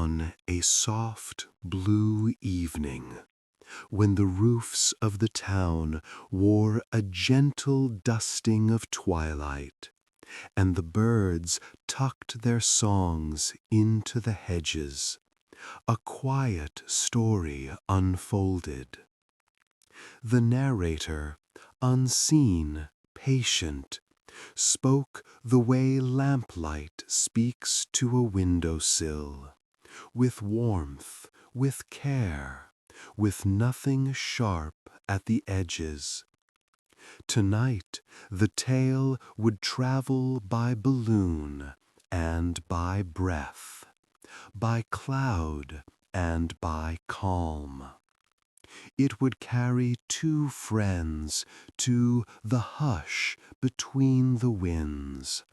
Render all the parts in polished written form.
on a soft blue evening, when the roofs of the town wore a gentle dusting of twilight, and the birds tucked their songs into the hedges, a quiet story unfolded. The narrator, unseen, patient, spoke the way lamplight speaks to a windowsill, with warmth, with care, with nothing sharp at the edges. Tonight the tale would travel by balloon and by breath, by cloud and by calm. It would carry two friends to the hush between the winds,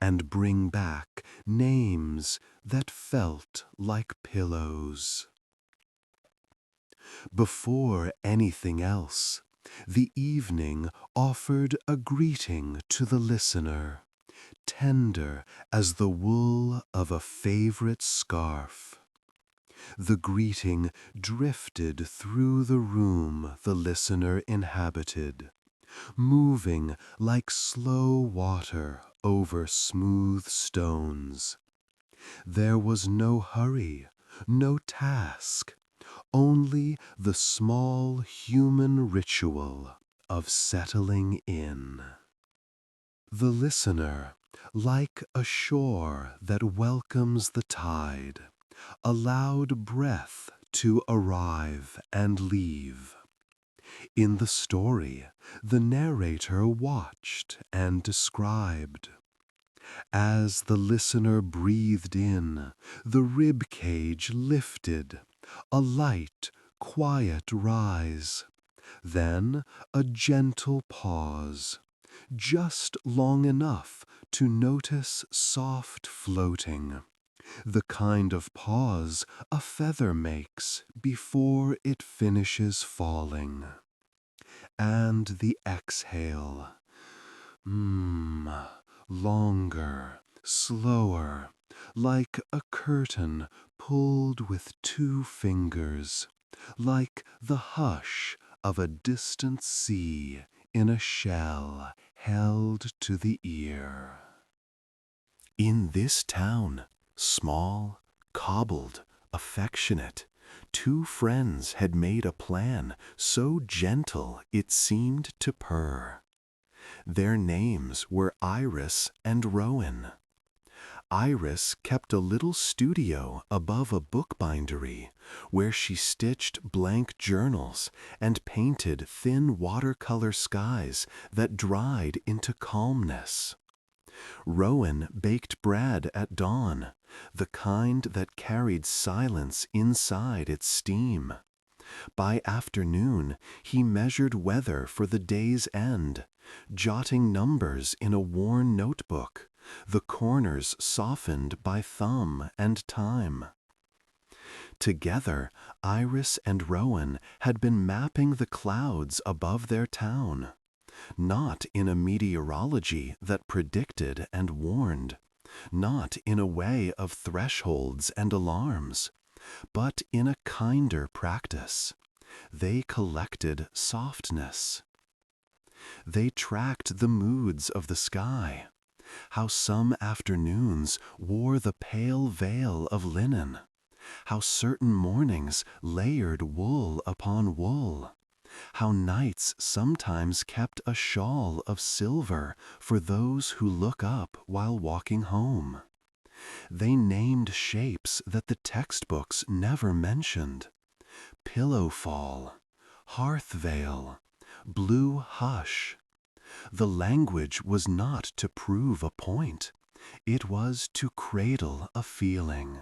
and bring back names that felt like pillows. Before anything else, the evening offered a greeting to the listener, tender as the wool of a favorite scarf. The greeting drifted through the room the listener inhabited, moving like slow water over smooth stones. There was no hurry, no task, only the small human ritual of settling in. The listener, like a shore that welcomes the tide, allowed breath to arrive and leave. In the story, the narrator watched and described. As the listener breathed in, the rib cage lifted, a light, quiet rise, then a gentle pause, just long enough to notice soft floating, the kind of pause a feather makes before it finishes falling. And the exhale, longer, slower, like a curtain pulled with two fingers, like the hush of a distant sea in a shell held to the ear. In this town, small, cobbled, affectionate, two friends had made a plan so gentle it seemed to purr. Their names were Iris and Rowan. Iris kept a little studio above a bookbindery where she stitched blank journals and painted thin watercolor skies that dried into calmness. Rowan baked bread at dawn, the kind that carried silence inside its steam. By afternoon, he measured weather for the day's end, jotting numbers in a worn notebook, the corners softened by thumb and time. Together, Iris and Rowan had been mapping the clouds above their town, not in a meteorology that predicted and warned, not in a way of thresholds and alarms, but in a kinder practice. They collected softness. They tracked the moods of the sky, how some afternoons wore the pale veil of linen, how certain mornings layered wool upon wool, how nights sometimes kept a shawl of silver for those who look up while walking home. They named shapes that the textbooks never mentioned: pillow fall, hearth veil, blue hush. The language was not to prove a point, it was to cradle a feeling.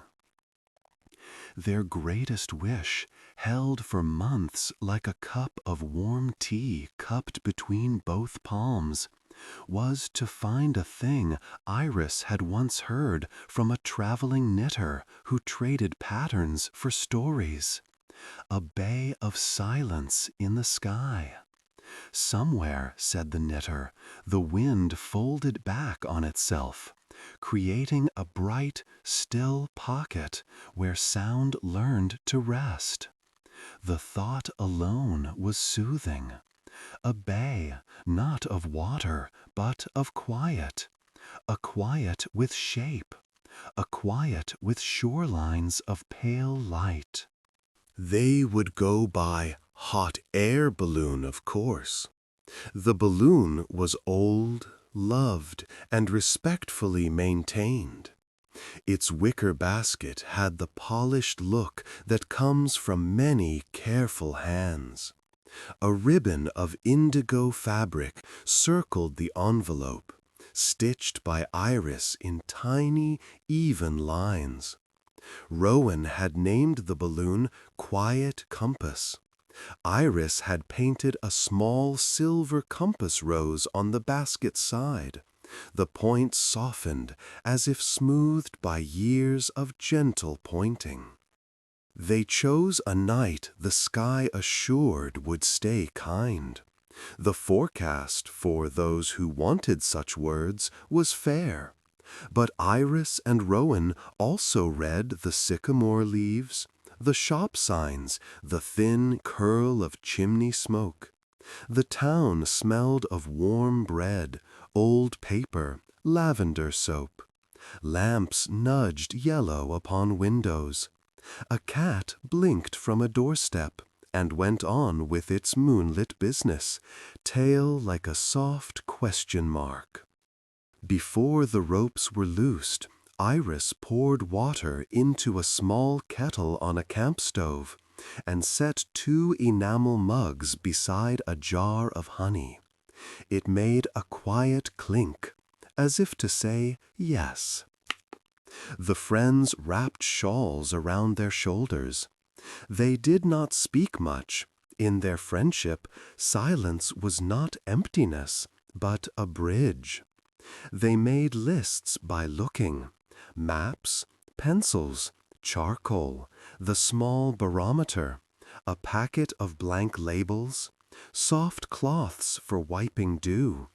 Their greatest wish, held for months like a cup of warm tea cupped between both palms, was to find a thing Iris had once heard from a traveling knitter who traded patterns for stories: a bay of silence in the sky, Somewhere, said the knitter, the wind folded back on itself, creating a bright, still pocket where sound learned to rest. The thought alone was soothing. A bay, not of water, but of quiet. A quiet with shape. A quiet with shorelines of pale light. They would go by hot air balloon, of course. The balloon was old, loved, and respectfully maintained. Its wicker basket had the polished look that comes from many careful hands. A ribbon of indigo fabric circled the envelope, stitched by Iris in tiny, even lines. Rowan had named the balloon Quiet Compass. Iris had painted a small silver compass rose on the basket side, the point softened as if smoothed by years of gentle pointing. They chose a night the sky assured would stay kind. The forecast for those who wanted such words was fair. But Iris and Rowan also read the sycamore leaves, the shop signs, the thin curl of chimney smoke. The town smelled of warm bread, old paper, lavender soap. Lamps nudged yellow upon windows. A cat blinked from a doorstep and went on with its moonlit business, tail like a soft question mark. Before the ropes were loosed, Iris poured water into a small kettle on a camp stove and set 2 enamel mugs beside a jar of honey. It made a quiet clink, as if to say yes. The friends wrapped shawls around their shoulders. They did not speak much. In their friendship, silence was not emptiness, but a bridge. They made lists by looking, maps, pencils, charcoal, the small barometer, a packet of blank labels, soft cloths for wiping dew,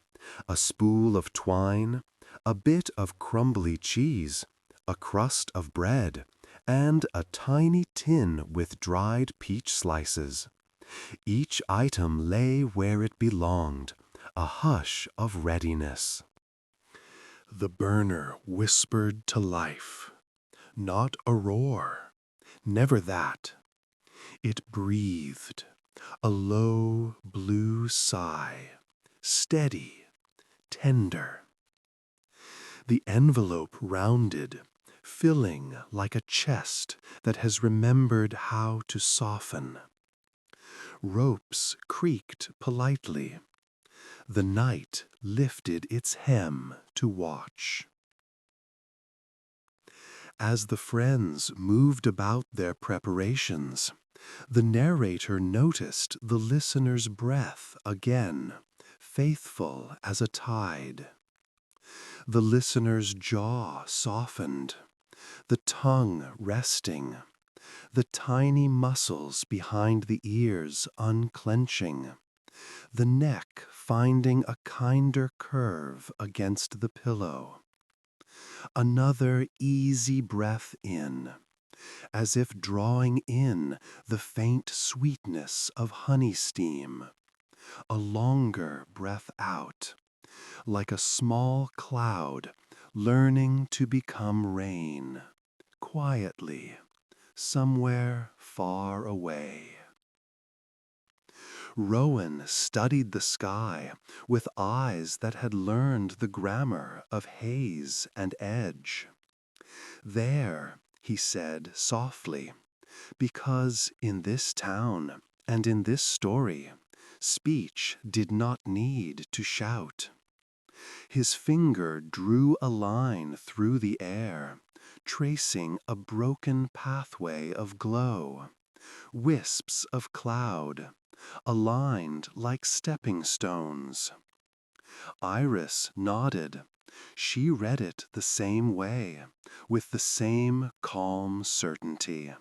a spool of twine, a bit of crumbly cheese, a crust of bread, and a tiny tin with dried peach slices. Each item lay where it belonged, a hush of readiness. The burner whispered to life, not a roar, never that. It breathed, a low blue sigh, steady, tender. The envelope rounded, filling like a chest that has remembered how to soften. Ropes creaked politely. The night lifted its hem to watch. As the friends moved about their preparations, the narrator noticed the listener's breath again, faithful as a tide. The listener's jaw softened, the tongue resting, the tiny muscles behind the ears unclenching, the neck finding a kinder curve against the pillow. Another easy breath in, as if drawing in the faint sweetness of honey steam. A longer breath out, like a small cloud learning to become rain, quietly, somewhere far away. Rowan studied the sky with eyes that had learned the grammar of haze and edge. There, he said softly, because in this town and in this story, speech did not need to shout. His finger drew a line through the air, tracing a broken pathway of glow, wisps of cloud, aligned like stepping stones. Iris nodded. She read it the same way, with the same calm certainty.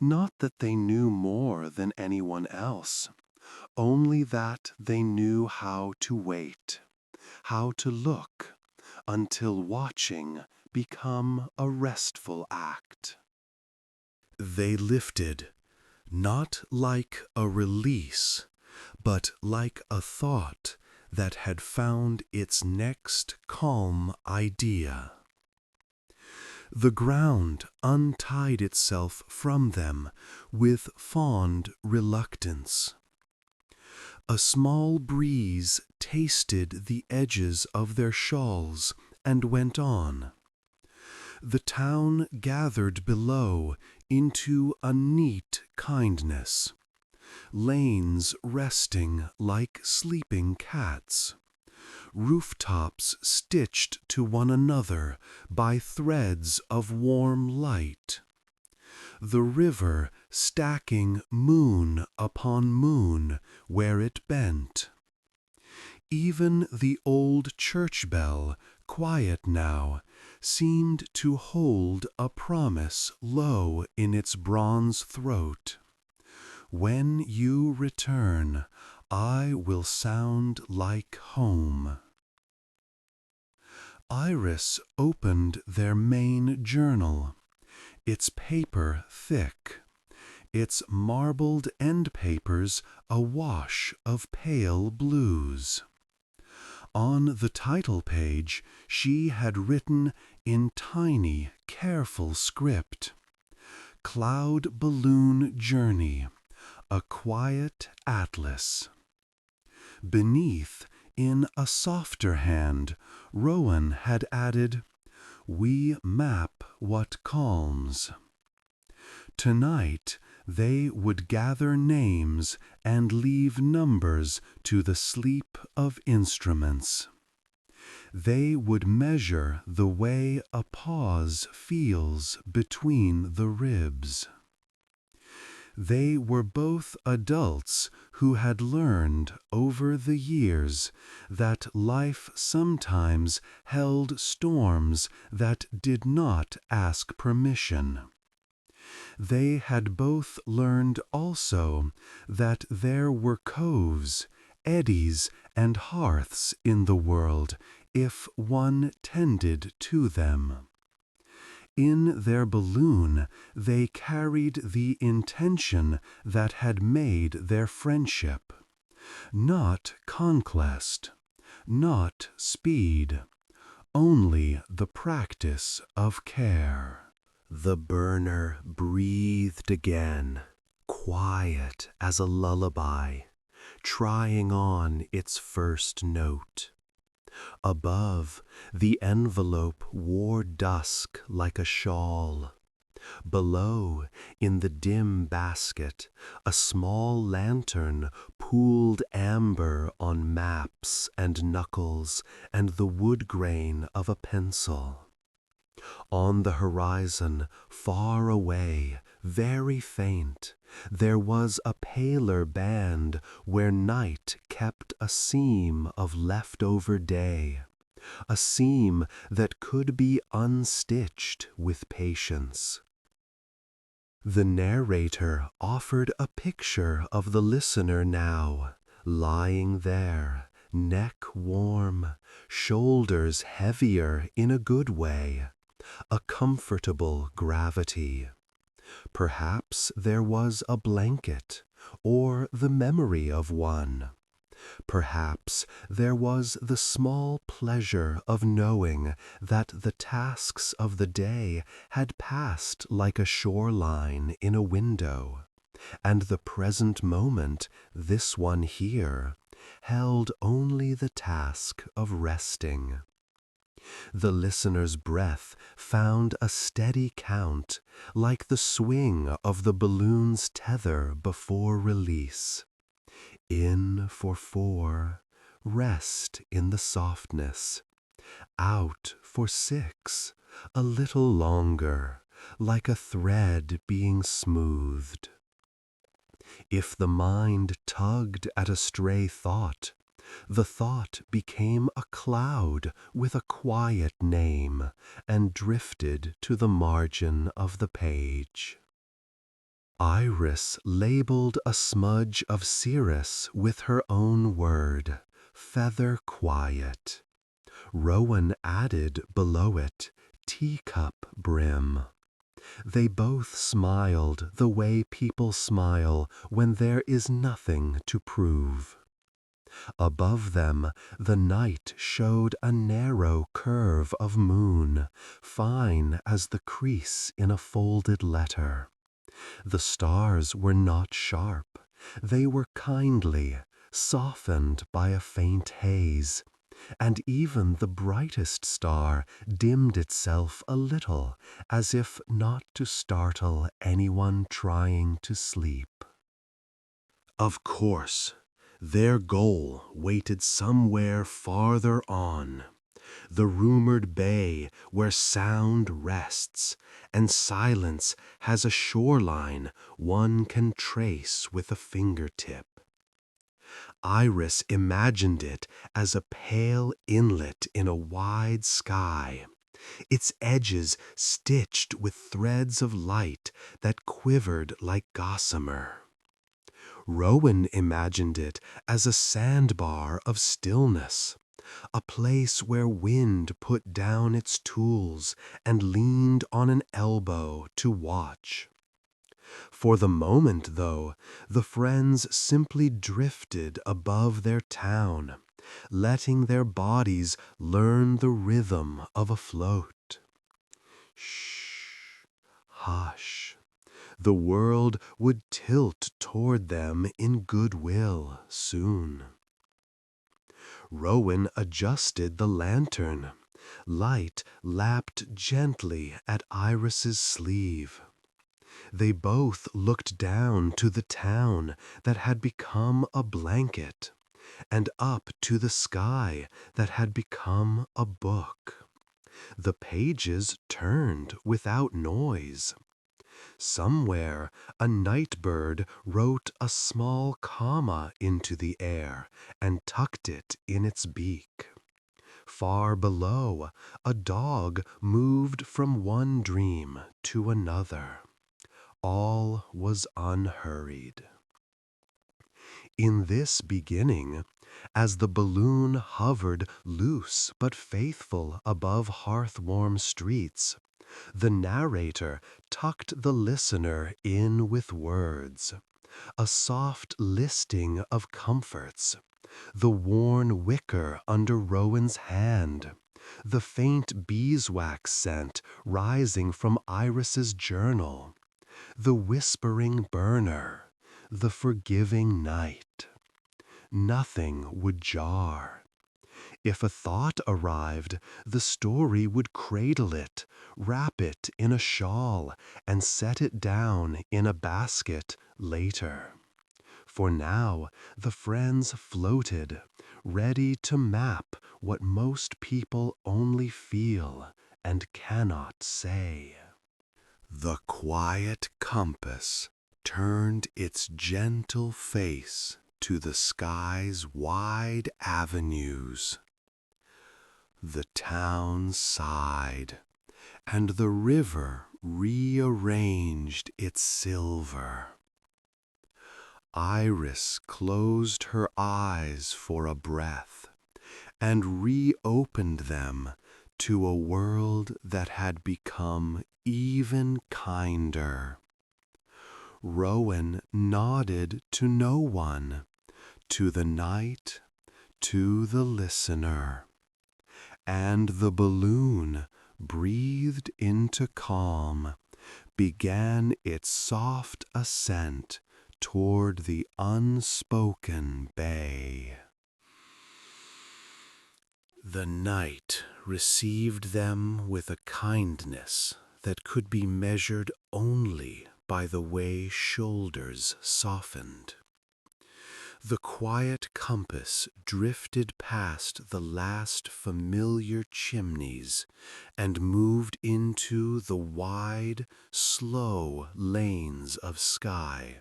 Not that they knew more than anyone else, only that they knew how to wait, how to look, until watching become a restful act. They lifted, not like a release, but like a thought that had found its next calm idea. The ground untied itself from them with fond reluctance. A small breeze tasted the edges of their shawls and went on. The town gathered below into a neat kindness, lanes resting like sleeping cats, rooftops stitched to one another by threads of warm light, the river stacking moon upon moon where it bent. Even the old church bell, quiet now, seemed to hold a promise low in its bronze throat. When you return, I will sound like home. Iris opened their main journal, its paper thick, its marbled end papers a wash of pale blues. On the title page she had written in tiny, careful script, "Cloud Balloon Journey, a Quiet Atlas." Beneath, in a softer hand, Rowan had added, "We map what calms." Tonight they would gather names and leave numbers to the sleep of instruments. They would measure the way a pause feels between the ribs. They were both adults who had learned over the years that life sometimes held storms that did not ask permission. They had both learned also that there were coves, eddies, and hearths in the world if one tended to them. In their balloon they carried the intention that had made their friendship. Not conquest, not speed, only the practice of care. The burner breathed again, quiet as a lullaby, trying on its first note. Above, the envelope wore dusk like a shawl. Below, in the dim basket, a small lantern pooled amber on maps and knuckles and the wood grain of a pencil. On the horizon, far away, very faint, there was a paler band where night kept a seam of leftover day, a seam that could be unstitched with patience. The narrator offered a picture of the listener now, lying there, neck warm, shoulders heavier in a good way, a comfortable gravity. Perhaps there was a blanket, or the memory of one. Perhaps there was the small pleasure of knowing that the tasks of the day had passed like a shoreline in a window, and the present moment, this one here, held only the task of resting. The listener's breath found a steady count, like the swing of the balloon's tether before release. In for 4, rest in the softness. Out for 6, a little longer, like a thread being smoothed. If the mind tugged at a stray thought, the thought became a cloud with a quiet name and drifted to the margin of the page. Iris labeled a smudge of cirrus with her own word, feather quiet. Rowan added below it, teacup brim. They both smiled the way people smile when there is nothing to prove. Above them, the night showed a narrow curve of moon, fine as the crease in a folded letter. The stars were not sharp. They were kindly, softened by a faint haze, and even the brightest star dimmed itself a little, as if not to startle anyone trying to sleep. Of course, their goal waited somewhere farther on, the rumored bay where sound rests, and silence has a shoreline one can trace with a fingertip. Iris imagined it as a pale inlet in a wide sky, its edges stitched with threads of light that quivered like gossamer. Rowan imagined it as a sandbar of stillness, a place where wind put down its tools and leaned on an elbow to watch. For the moment, though, the friends simply drifted above their town, letting their bodies learn the rhythm of a float. Shh, hush. The world would tilt toward them in goodwill soon. Rowan adjusted the lantern. Light lapped gently at Iris's sleeve. They both looked down to the town that had become a blanket, and up to the sky that had become a book. The pages turned without noise. Somewhere a night bird wrote a small comma into the air and tucked it in its beak. Far below, a dog moved from one dream to another. All was unhurried. In this beginning, as the balloon hovered loose but faithful above hearth-warm streets, the narrator tucked the listener in with words, a soft listing of comforts, the worn wicker under Rowan's hand, the faint beeswax scent rising from Iris's journal, the whispering burner, the forgiving night. Nothing would jar. If a thought arrived, the story would cradle it, wrap it in a shawl, and set it down in a basket later. For now, the friends floated, ready to map what most people only feel and cannot say. The quiet compass turned its gentle face to the sky's wide avenues. The town sighed, and the river rearranged its silver. Iris closed her eyes for a breath and reopened them to a world that had become even kinder. Rowan nodded to no one, to the night, to the listener, and the balloon, breathed into calm, began its soft ascent toward the unspoken bay. The night received them with a kindness that could be measured only by the way shoulders softened. The quiet compass drifted past the last familiar chimneys and moved into the wide, slow lanes of sky,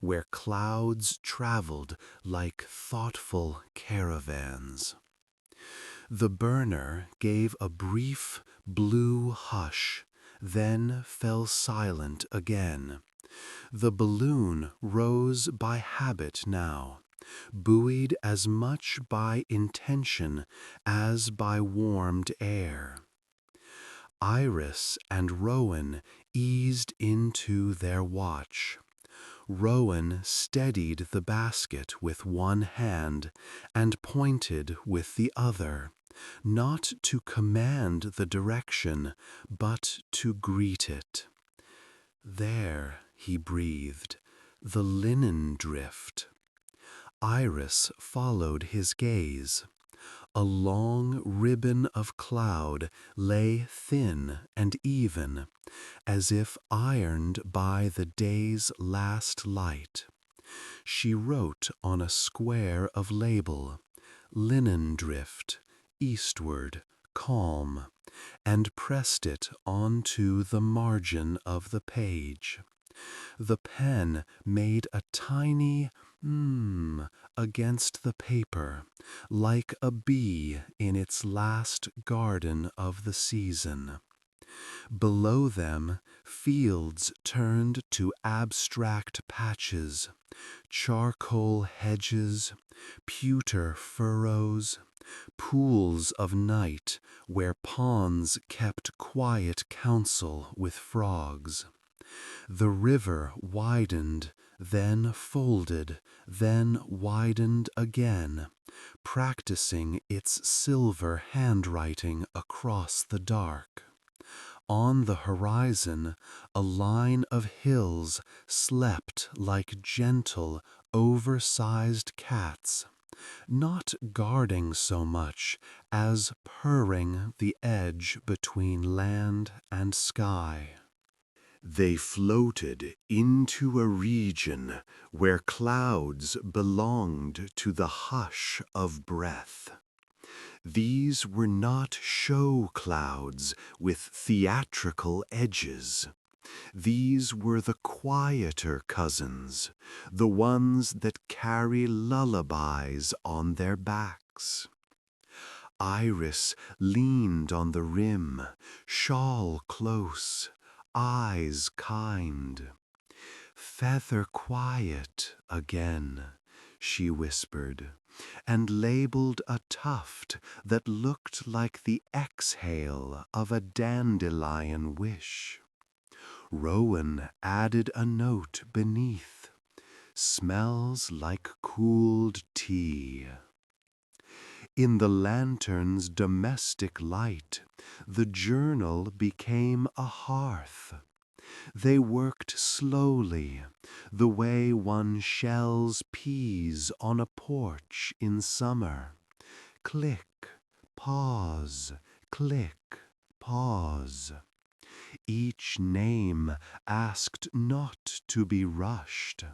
where clouds traveled like thoughtful caravans. The burner gave a brief blue hush, then fell silent again, The balloon rose by habit now, buoyed as much by intention as by warmed air. Iris and Rowan eased into their watch. Rowan steadied the basket with one hand and pointed with the other, not to command the direction, but to greet it. "There," he breathed, "the linen drift." Iris followed his gaze. A long ribbon of cloud lay thin and even, as if ironed by the day's last light. She wrote on a square of label, "Linen drift, eastward, calm," and pressed it onto the margin of the page. The pen made a tiny against the paper, like a bee in its last garden of the season. Below them, fields turned to abstract patches, charcoal hedges, pewter furrows, pools of night where ponds kept quiet counsel with frogs. The river widened, then folded, then widened again, practicing its silver handwriting across the dark. On the horizon, a line of hills slept like gentle, oversized cats, not guarding so much as purring the edge between land and sky. They floated into a region where clouds belonged to the hush of breath. These were not show clouds with theatrical edges. These were the quieter cousins, the ones that carry lullabies on their backs. Iris leaned on the rim, shawl close, eyes kind. "Feather quiet again," she whispered, and labeled a tuft that looked like the exhale of a dandelion wish. Rowan added a note beneath, "Smells like cooled tea." In the lantern's domestic light, the journal became a hearth. They worked slowly, the way one shells peas on a porch in summer. Click, pause, click, pause. Each name asked not to be rushed.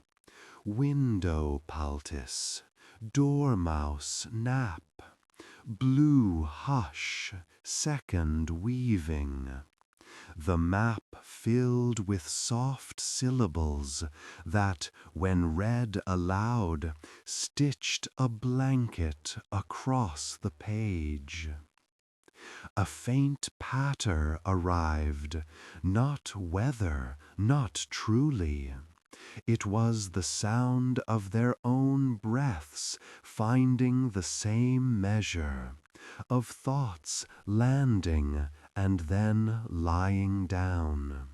Window poultice, dormouse nap, blue hush, second weaving. The map filled with soft syllables that, when read aloud, stitched a blanket across the page. A faint patter arrived, not weather, not truly. It was the sound of their own breaths finding the same measure, of thoughts landing and then lying down.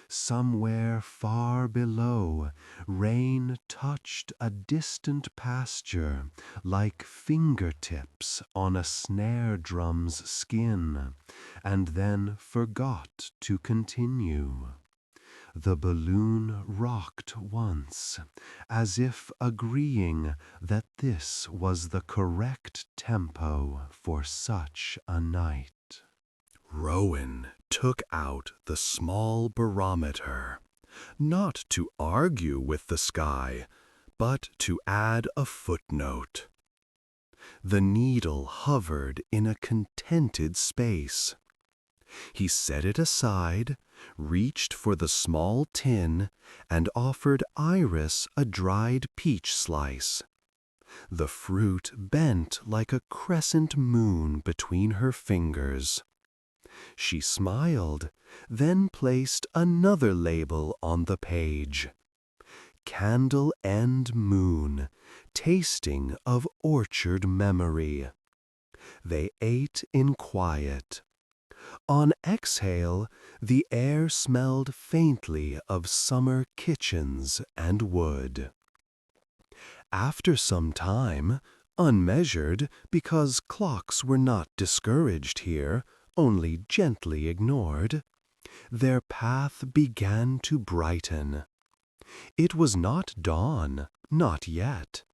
Somewhere far below, rain touched a distant pasture like fingertips on a snare drum's skin, and then forgot to continue. The balloon rocked once, as if agreeing that this was the correct tempo for such a night. Rowan took out the small barometer, not to argue with the sky, but to add a footnote. The needle hovered in a contented space. He set it aside, reached for the small tin, and offered Iris a dried peach slice. The fruit bent like a crescent moon between her fingers. She smiled, then placed another label on the page. Candle and Moon, tasting of orchard memory. They ate in quiet. On exhale, the air smelled faintly of summer kitchens and wood. After some time, unmeasured because clocks were not discouraged here, only gently ignored, their path began to brighten. It was not dawn, not yet.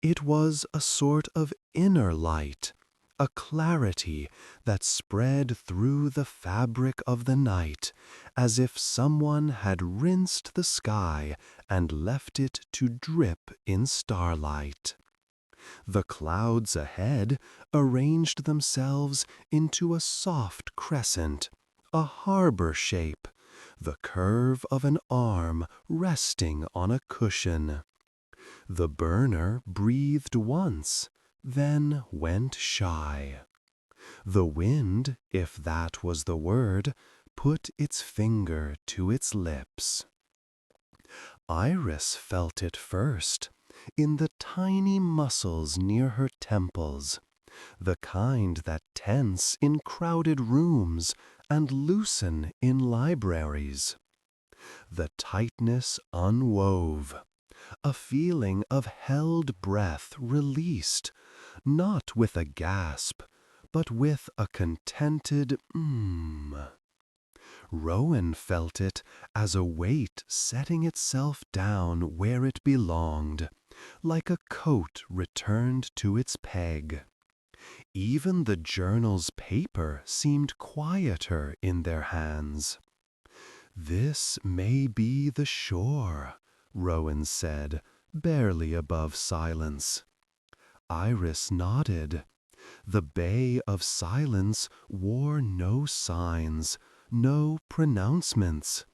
It was a sort of inner light, a clarity that spread through the fabric of the night, as if someone had rinsed the sky and left it to drip in starlight. The clouds ahead arranged themselves into a soft crescent, a harbor shape, the curve of an arm resting on a cushion. The burner breathed once, then went shy. The wind, if that was the word, put its finger to its lips. Iris felt it first, in the tiny muscles near her temples, the kind that tense in crowded rooms and loosen in libraries. The tightness unwove, a feeling of held breath released, not with a gasp, but with a contented Rowan felt it as a weight setting itself down where it belonged, like a coat returned to its peg. Even the journal's paper seemed quieter in their hands. "This may be the shore," Rowan said, barely above silence. Iris nodded. The bay of silence wore no signs, no pronouncements.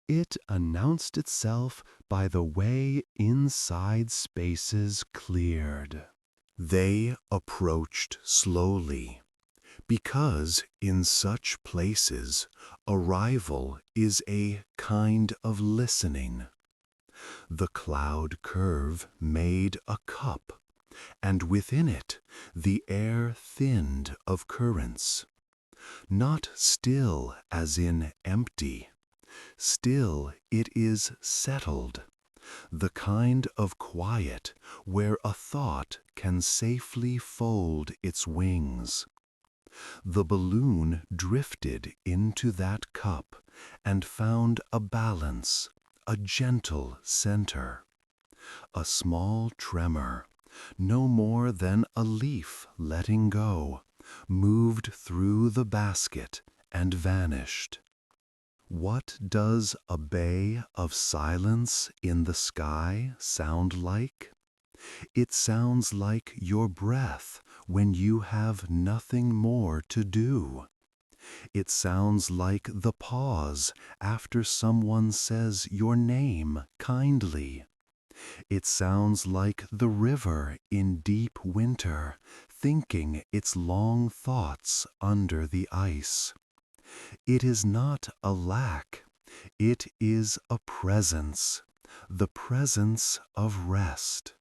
It announced itself by the way inside spaces cleared. They approached slowly, because in such places arrival is a kind of listening. The cloud curve made a cup, and within it the air thinned of currents. Not still as in empty, still it is settled, the kind of quiet where a thought can safely fold its wings. The balloon drifted into that cup and found a balance, a gentle center. A small tremor, no more than a leaf letting go, moved through the basket and vanished. What does a bay of silence in the sky sound like? It sounds like your breath when you have nothing more to do. It sounds like the pause after someone says your name kindly. It sounds like the river in deep winter, thinking its long thoughts under the ice. It is not a lack, it is a presence, the presence of rest.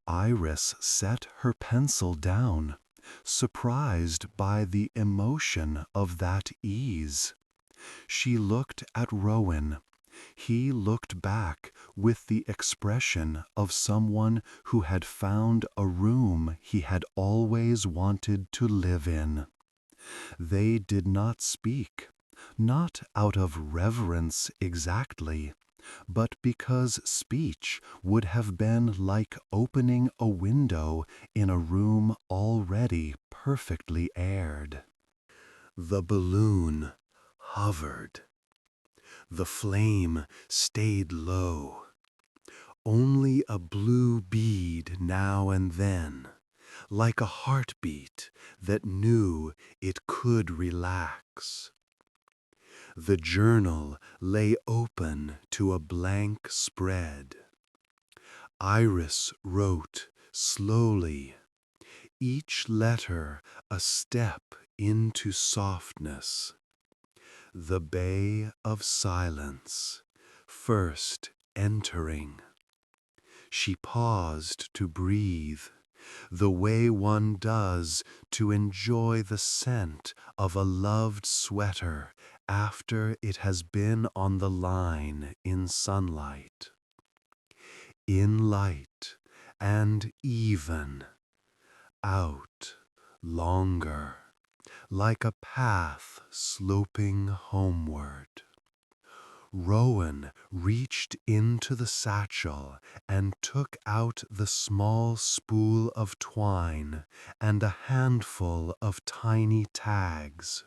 Iris set her pencil down, surprised by the emotion of that ease. She looked at Rowan. He looked back with the expression of someone who had found a room he had always wanted to live in. They did not speak, not out of reverence exactly, but because speech would have been like opening a window in a room already perfectly aired. The balloon hovered. The flame stayed low. Only a blue bead now and then, like a heartbeat that knew it could relax. The journal lay open to a blank spread. Iris wrote slowly, each letter a step into softness, the bay of silence, first entering. She paused to breathe, the way one does to enjoy the scent of a loved sweater after it has been on the line in sunlight. In light and even, out longer, like a path sloping homeward. Rowan reached into the satchel and took out the small spool of twine and a handful of tiny tags.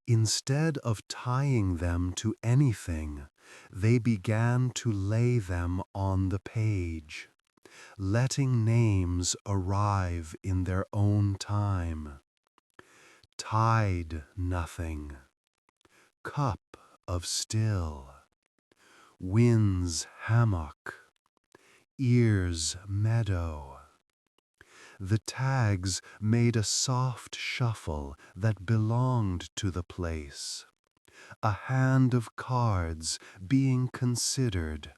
Instead of tying them to anything, they began to lay them on the page, letting names arrive in their own time. Tide nothing, cup of still, wind's hammock, ear's meadow. The tags made a soft shuffle that belonged to the place, a hand of cards being considered,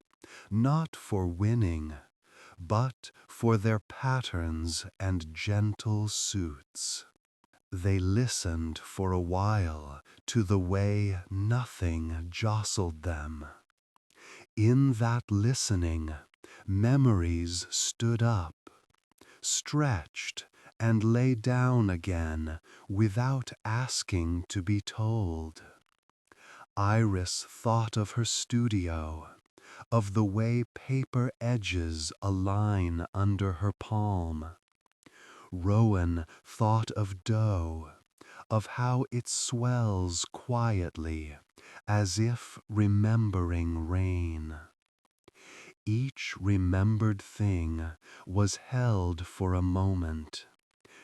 not for winning, but for their patterns and gentle suits. They listened for a while to the way nothing jostled them. In that listening, memories stood up, stretched, and lay down again without asking to be told. Iris thought of her studio, of the way paper edges align under her palm. Rowan thought of dough, of how it swells quietly, as if remembering rain. Each remembered thing was held for a moment,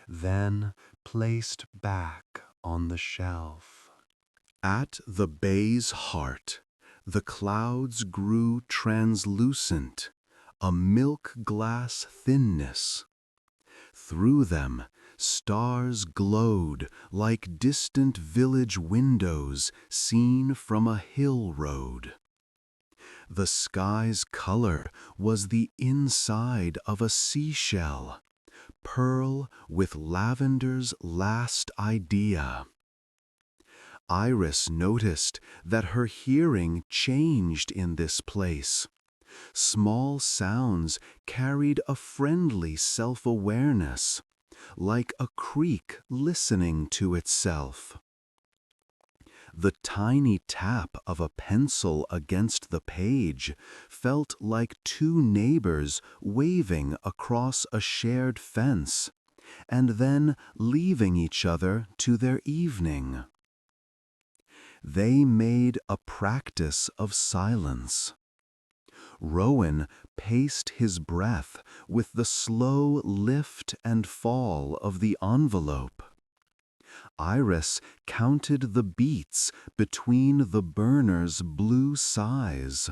then placed back on the shelf. At the bay's heart, the clouds grew translucent, a milk glass thinness. Through them, stars glowed like distant village windows seen from a hill road. The sky's color was the inside of a seashell, pearl with lavender's last idea. Iris noticed that her hearing changed in this place. Small sounds carried a friendly self-awareness, like a creek listening to itself. The tiny tap of a pencil against the page felt like two neighbors waving across a shared fence, and then leaving each other to their evening. They made a practice of silence. Rowan paced his breath with the slow lift and fall of the envelope. Iris counted the beats between the burner's blue sighs.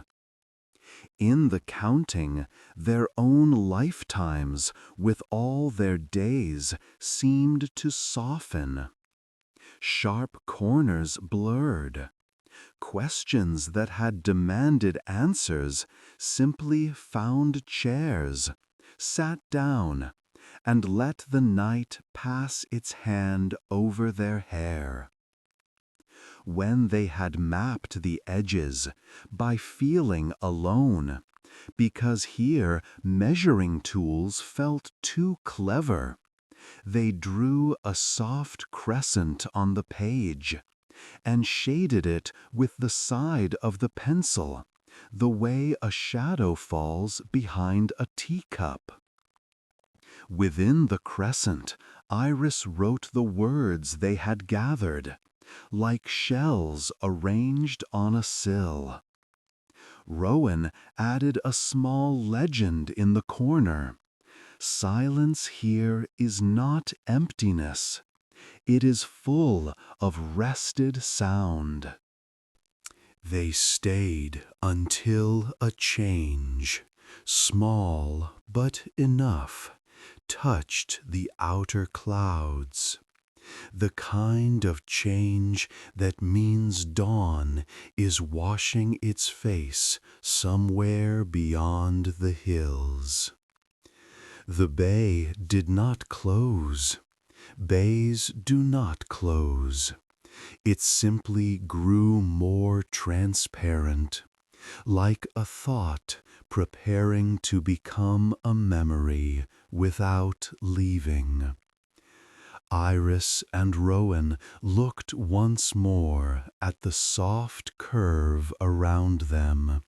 In the counting, their own lifetimes with all their days seemed to soften. Sharp corners blurred. Questions that had demanded answers simply found chairs, sat down, and let the night pass its hand over their hair. When they had mapped the edges, by feeling alone, because here measuring tools felt too clever, they drew a soft crescent on the page and shaded it with the side of the pencil, the way a shadow falls behind a teacup. Within the crescent, Iris wrote the words they had gathered, like shells arranged on a sill. Rowan added a small legend in the corner. Silence here is not emptiness. It is full of rested sound. They stayed until a change, small but enough, touched the outer clouds. The kind of change that means dawn is washing its face somewhere beyond the hills. The bay did not close. Bays do not close. It simply grew more transparent, like a thought preparing to become a memory without leaving. Iris and Rowan looked once more at the soft curve around them,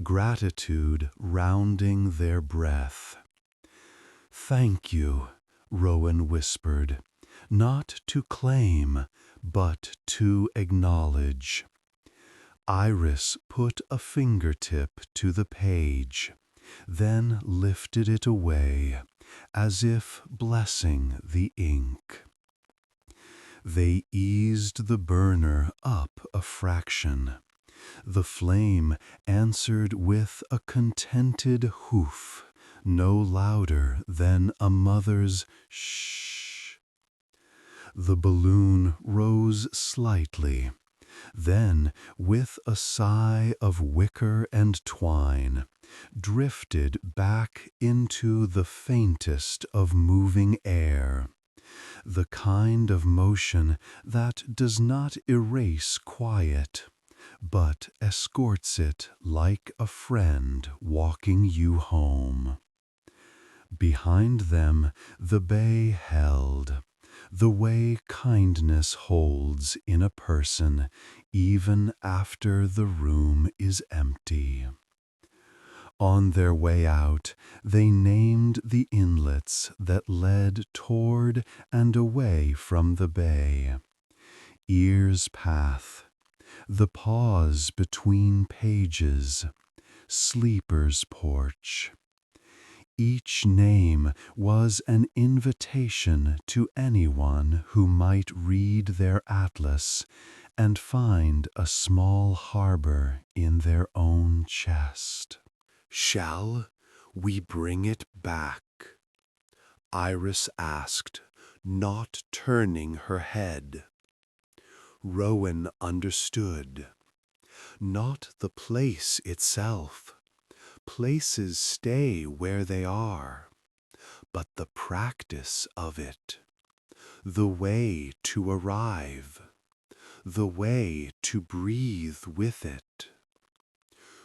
gratitude rounding their breath. "Thank you," Rowan whispered, not to claim, but to acknowledge. Iris put a fingertip to the page, then lifted it away, as if blessing the ink. They eased the burner up a fraction. The flame answered with a contented hoof, no louder than a mother's shh. The balloon rose slightly. Then, with a sigh of wicker and twine, drifted back into the faintest of moving air, the kind of motion that does not erase quiet, but escorts it like a friend walking you home. Behind them the bay held, the way kindness holds in a person even after the room is empty. On their way out, they named the inlets that led toward and away from the bay. Ear's Path, the pause between pages, Sleeper's Porch. Each name was an invitation to anyone who might read their atlas and find a small harbor in their own chest. "Shall we bring it back?" Iris asked, not turning her head. Rowan understood. Not the place itself. Places stay where they are, but the practice of it, the way to arrive, the way to breathe with it.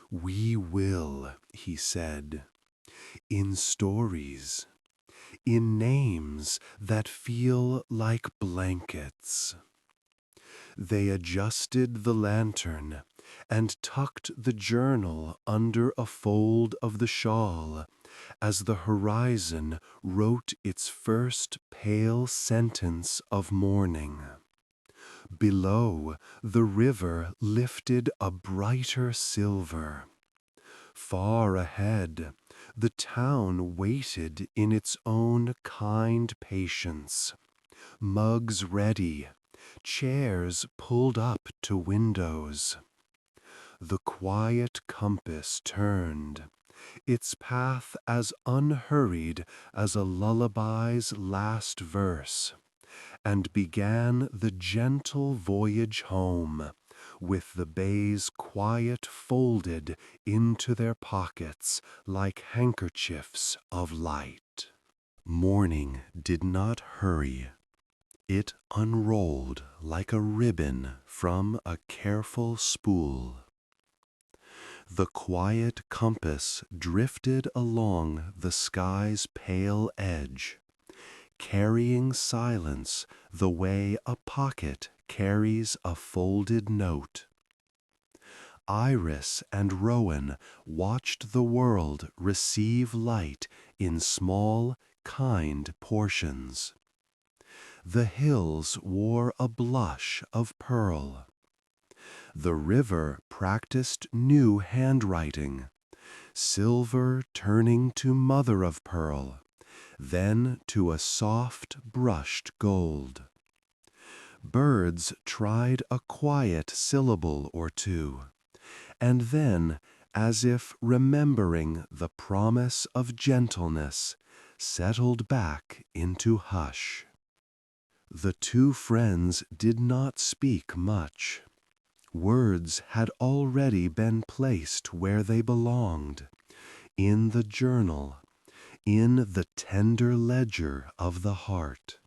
"We will," he said, "in stories, in names that feel like blankets." They adjusted the lantern and tucked the journal under a fold of the shawl as the horizon wrote its first pale sentence of morning. Below, the river lifted a brighter silver. Far ahead, the town waited in its own kind patience, mugs ready, chairs pulled up to windows. The quiet compass turned, its path as unhurried as a lullaby's last verse, and began the gentle voyage home, with the bays quiet folded into their pockets like handkerchiefs of light. Morning did not hurry. It unrolled like a ribbon from a careful spool. The quiet compass drifted along the sky's pale edge, carrying silence the way a pocket carries a folded note. Iris and Rowan watched the world receive light in small, kind portions. The hills wore a blush of pearl. The river practiced new handwriting, silver turning to mother of pearl, then to a soft brushed gold. Birds tried a quiet syllable or two, and then, as if remembering the promise of gentleness, settled back into hush. The two friends did not speak much. Words had already been placed where they belonged, in the journal, in the tender ledger of the heart.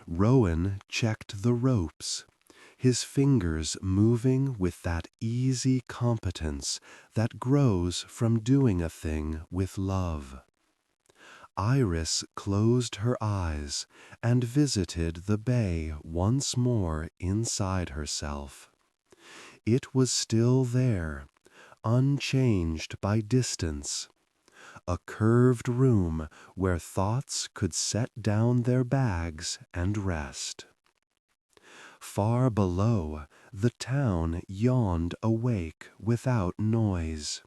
Rowan checked the ropes, his fingers moving with that easy competence that grows from doing a thing with love. Iris closed her eyes and visited the bay once more inside herself. It was still there, unchanged by distance, a curved room where thoughts could set down their bags and rest. Far below, the town yawned awake without noise.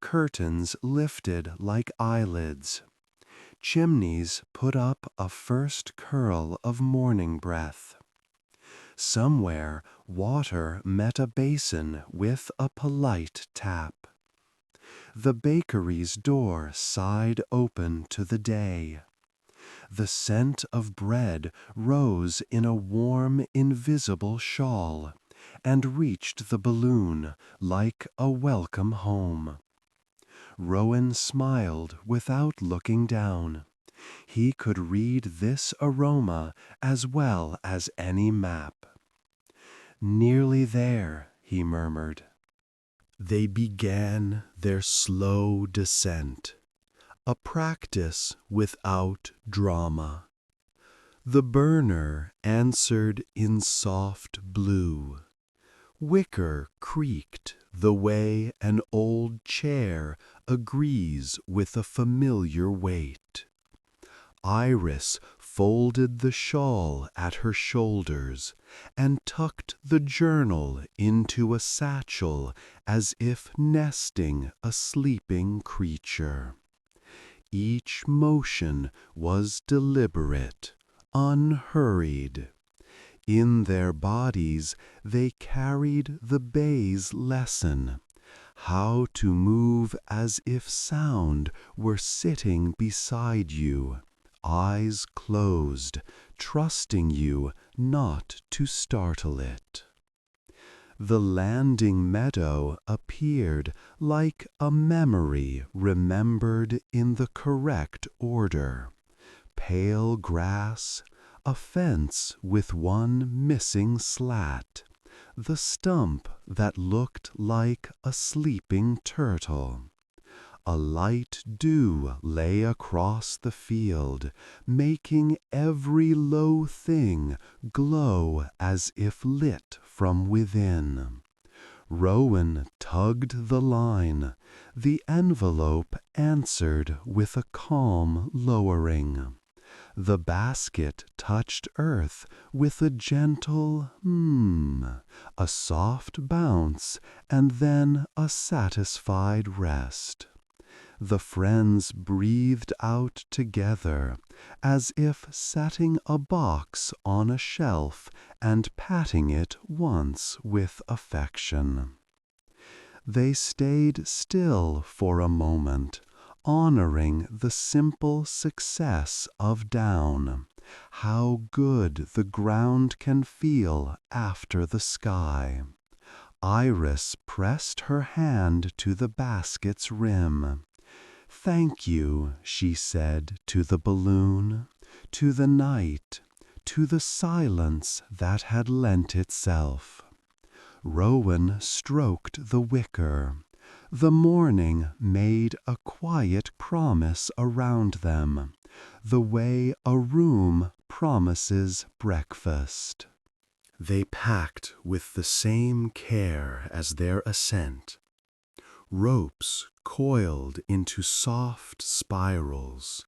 Curtains lifted like eyelids. Chimneys put up a first curl of morning breath. Somewhere water met a basin with a polite tap. The bakery's door sighed open to the day. The scent of bread rose in a warm, invisible shawl and reached the balloon like a welcome home. Rowan smiled without looking down. He could read this aroma as well as any map. Nearly there, he murmured. They began their slow descent, a practice without drama. The burner answered in soft blue. Wicker creaked the way an old chair agrees with a familiar weight. Iris folded the shawl at her shoulders and tucked the journal into a satchel as if nesting a sleeping creature. Each motion was deliberate, unhurried. In their bodies they carried the bay's lesson, how to move as if sound were sitting beside you, eyes closed, trusting you not to startle it. The landing meadow appeared like a memory remembered in the correct order. Pale grass, a fence with one missing slat, the stump that looked like a sleeping turtle. A light dew lay across the field, making every low thing glow as if lit from within. Rowan tugged the line. The envelope answered with a calm lowering. The basket touched earth with a gentle a soft bounce, and then a satisfied rest. The friends breathed out together, as if setting a box on a shelf and patting it once with affection. They stayed still for a moment, honoring the simple success of down. How good the ground can feel after the sky. Iris pressed her hand to the basket's rim. "Thank you," she said to the balloon, to the night, to the silence that had lent itself. Rowan stroked the wicker. The morning made a quiet promise around them, the way a room promises breakfast. They packed with the same care as their ascent. Ropes coiled into soft spirals.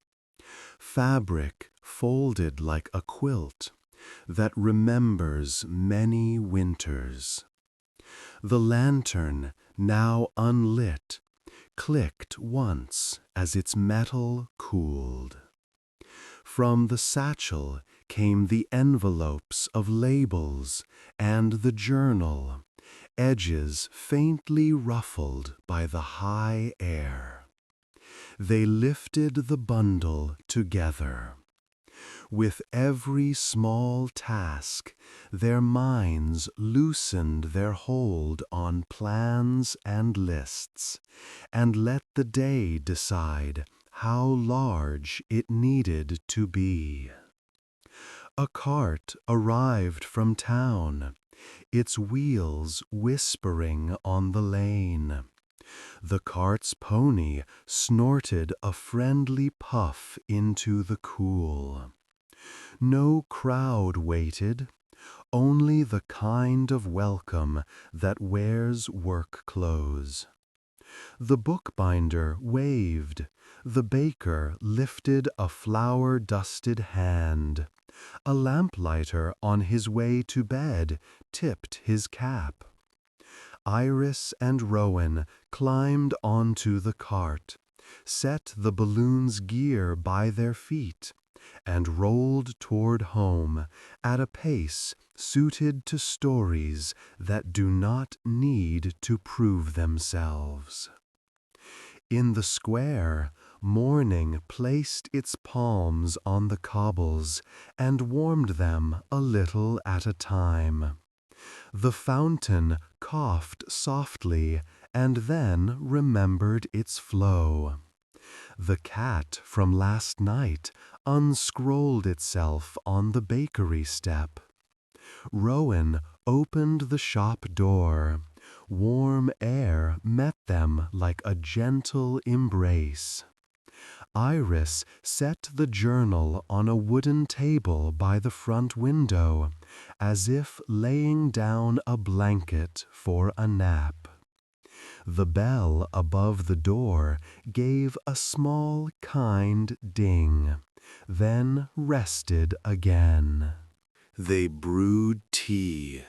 Fabric folded like a quilt that remembers many winters. The lantern, now unlit, clicked once as its metal cooled. From the satchel came the envelopes of labels and the journal, edges faintly ruffled by the high air. They lifted the bundle together. With every small task, their minds loosened their hold on plans and lists, and let the day decide how large it needed to be. A cart arrived from town, its wheels whispering on the lane. The cart's pony snorted a friendly puff into the cool. No crowd waited, only the kind of welcome that wears work clothes. The bookbinder waved, the baker lifted a flour-dusted hand. A lamplighter on his way to bed tipped his cap. Iris and Rowan climbed onto the cart, set the balloon's gear by their feet, and rolled toward home at a pace suited to stories that do not need to prove themselves. In the square, morning placed its palms on the cobbles and warmed them a little at a time. The fountain coughed softly and then remembered its flow. The cat from last night unscrolled itself on the bakery step. Rowan opened the shop door. Warm air met them like a gentle embrace. Iris set the journal on a wooden table by the front window, as if laying down a blanket for a nap. The bell above the door gave a small, kind ding, then rested again. They brewed tea.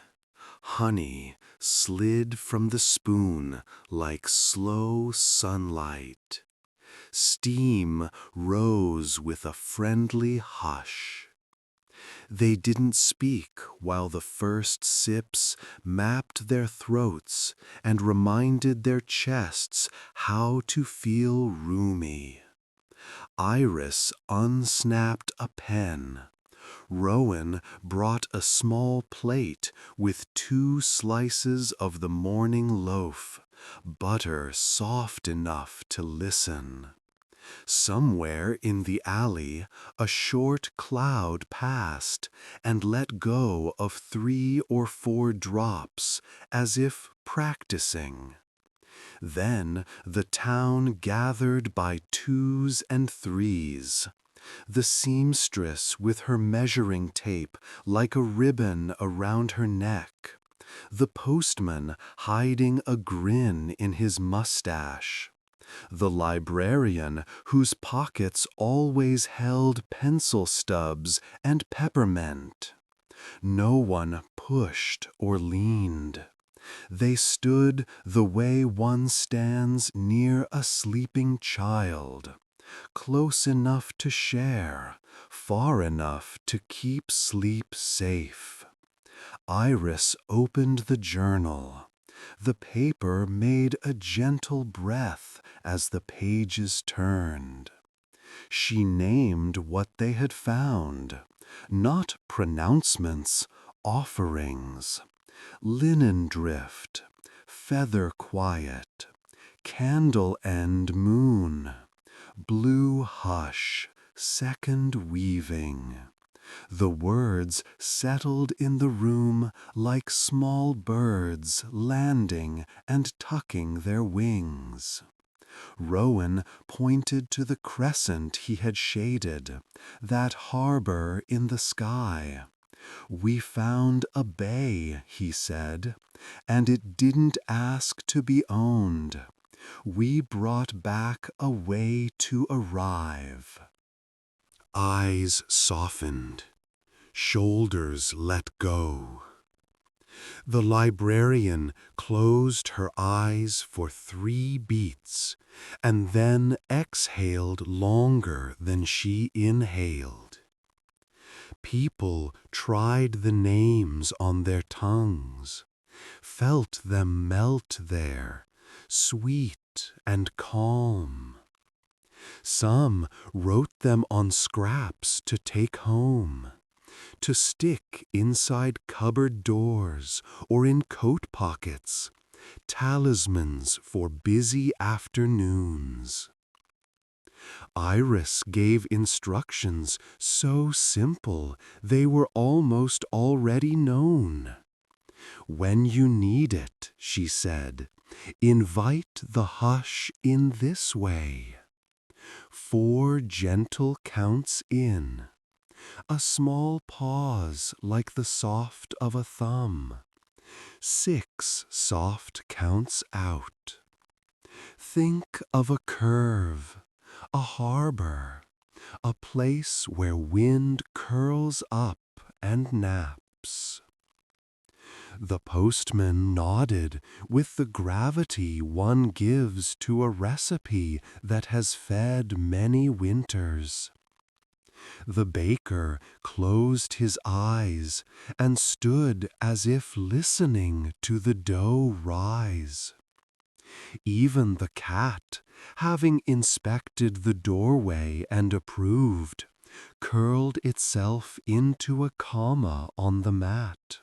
Honey slid from the spoon like slow sunlight. Steam rose with a friendly hush. They didn't speak while the first sips mapped their throats and reminded their chests how to feel roomy. Iris unsnapped a pen. Rowan brought a small plate with 2 slices of the morning loaf, butter soft enough to listen. Somewhere in the alley, a short cloud passed and let go of 3 or 4 drops, as if practicing. Then the town gathered by 2s and 3s. The seamstress with her measuring tape like a ribbon around her neck. The postman hiding a grin in his mustache. The librarian whose pockets always held pencil stubs and peppermint. No one pushed or leaned. They stood the way one stands near a sleeping child, close enough to share, far enough to keep sleep safe. Iris opened the journal. The paper made a gentle breath as the pages turned. She named what they had found, not pronouncements, offerings. Linen drift, feather quiet, candle end moon, blue hush, second weaving. The words settled in the room like small birds landing and tucking their wings. Rowan pointed to the crescent he had shaded, that harbor in the sky. "We found a bay," he said, "and it didn't ask to be owned. We brought back a way to arrive." Eyes softened, shoulders let go. The librarian closed her eyes for 3 beats, and then exhaled longer than she inhaled. People tried the names on their tongues, felt them melt there, sweet and calm. Some wrote them on scraps to take home, to stick inside cupboard doors or in coat pockets, talismans for busy afternoons. Iris gave instructions so simple they were almost already known. When you need it, she said, invite the hush in this way. 4 gentle counts in, a small pause like the soft of a thumb. 6 soft counts out. Think of a curve, a harbor, a place where wind curls up and naps. The postman nodded with the gravity one gives to a recipe that has fed many winters. The baker closed his eyes and stood as if listening to the dough rise. Even the cat, having inspected the doorway and approved, curled itself into a comma on the mat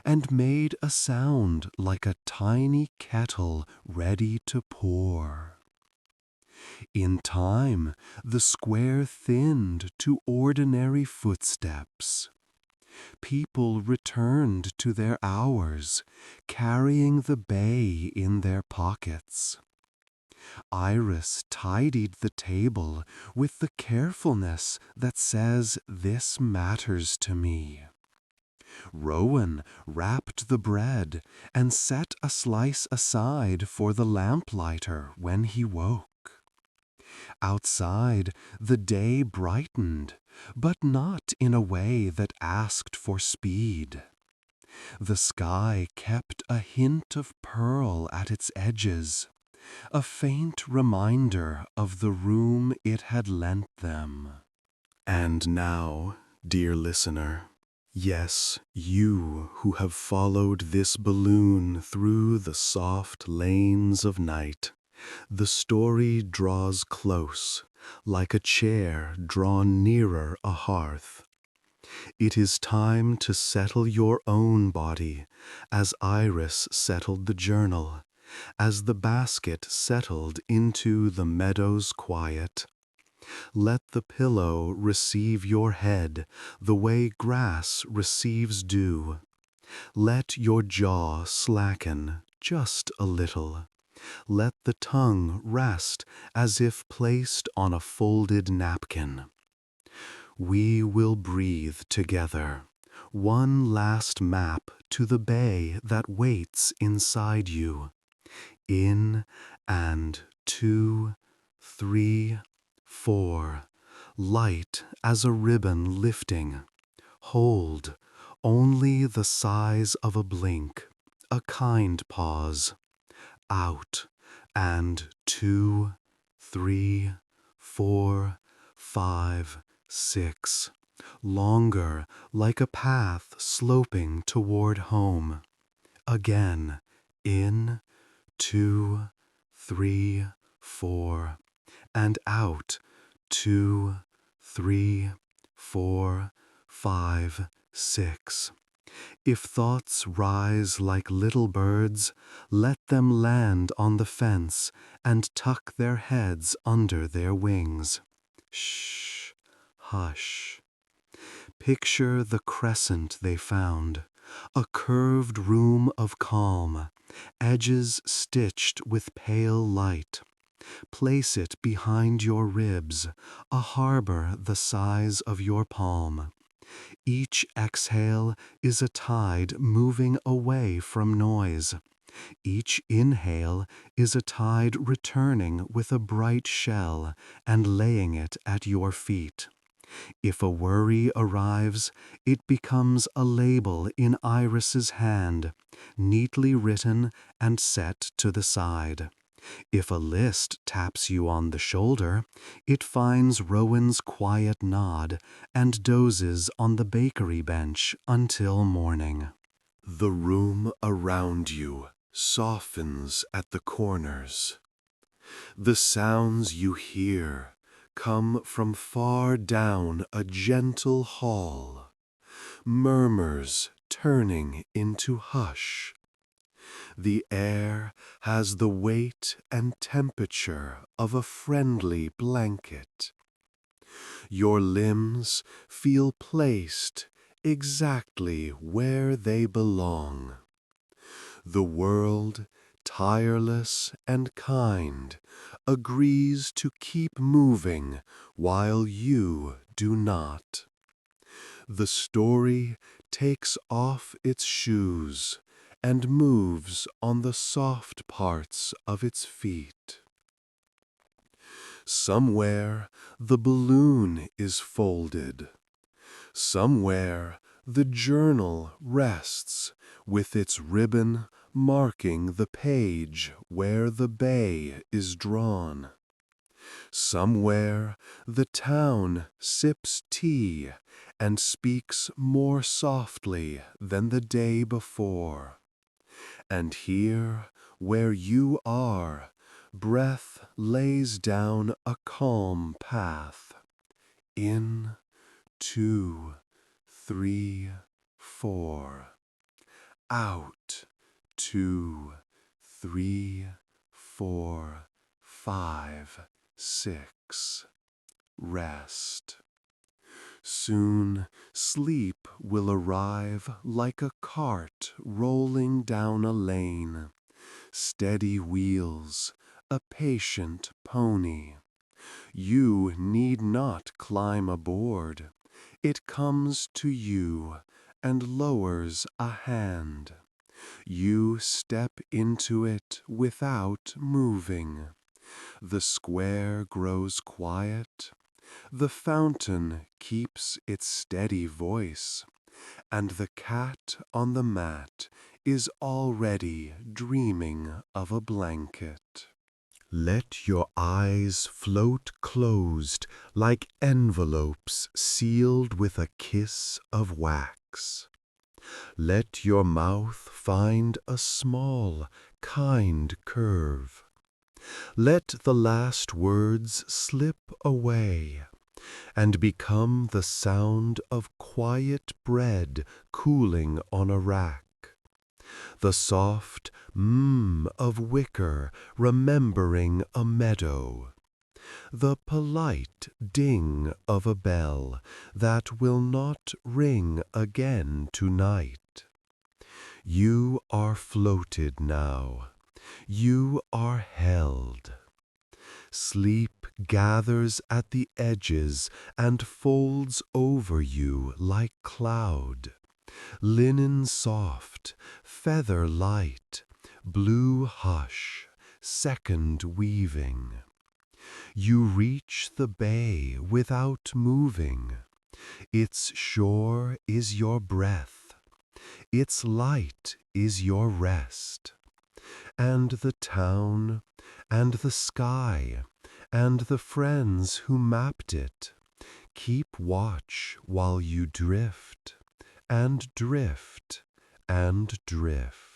and made a sound like a tiny kettle ready to pour. In time, the square thinned to ordinary footsteps. People returned to their hours, carrying the bay in their pockets. Iris tidied the table with the carefulness that says, "This matters to me." Rowan wrapped the bread and set a slice aside for the lamplighter when he woke. Outside, the day brightened, but not in a way that asked for speed. The sky kept a hint of pearl at its edges, a faint reminder of the room it had lent them. And now, dear listener, yes, you who have followed this balloon through the soft lanes of night, the story draws close, like a chair drawn nearer a hearth. It is time to settle your own body, as Iris settled the journal, as the basket settled into the meadow's quiet. Let the pillow receive your head the way grass receives dew. Let your jaw slacken just a little. Let the tongue rest as if placed on a folded napkin. We will breathe together, one last map to the bay that waits inside you. In and 2, 3, 4, light as a ribbon lifting. Hold, only the size of a blink, a kind pause. Out, and 2, 3, 4, 5, 6. Longer, like a path sloping toward home. Again, in, 2, 3, 4, and out, 2, 3, 4, 5, 6. If thoughts rise like little birds, let them land on the fence and tuck their heads under their wings. Shh, hush. Picture the crescent they found, a curved room of calm, edges stitched with pale light. Place it behind your ribs, a harbor the size of your palm. Each exhale is a tide moving away from noise. Each inhale is a tide returning with a bright shell and laying it at your feet. If a worry arrives, it becomes a label in Iris's hand, neatly written and set to the side. If a list taps you on the shoulder, it finds Rowan's quiet nod and dozes on the bakery bench until morning. The room around you softens at the corners. The sounds you hear come from far down a gentle hall, murmurs turning into hush. The air has the weight and temperature of a friendly blanket. Your limbs feel placed exactly where they belong. The world, tireless and kind, agrees to keep moving while you do not. The story takes off its shoes and moves on the soft parts of its feet. Somewhere the balloon is folded. Somewhere the journal rests with its ribbon marking the page where the bay is drawn. Somewhere the town sips tea and speaks more softly than the day before. And here, where you are, breath lays down a calm path. In, 2, 3, 4. Out, 2, 3, 4, 5, 6. Rest. Soon sleep will arrive like a cart rolling down a lane. Steady wheels, a patient pony. You need not climb aboard. It comes to you and lowers a hand. You step into it without moving. The square grows quiet. The fountain keeps its steady voice, and the cat on the mat is already dreaming of a blanket. Let your eyes float closed like envelopes sealed with a kiss of wax. Let your mouth find a small, kind curve. Let the last words slip away and become the sound of quiet bread cooling on a rack. The soft of wicker remembering a meadow. The polite ding of a bell that will not ring again tonight. You are floated now. You are held. Sleep gathers at the edges and folds over you like cloud. Linen soft, feather light, blue hush, second weaving. You reach the bay without moving. Its shore is your breath. Its light is your rest. And the town, and the sky, and the friends who mapped it keep watch while you drift, and drift, and drift.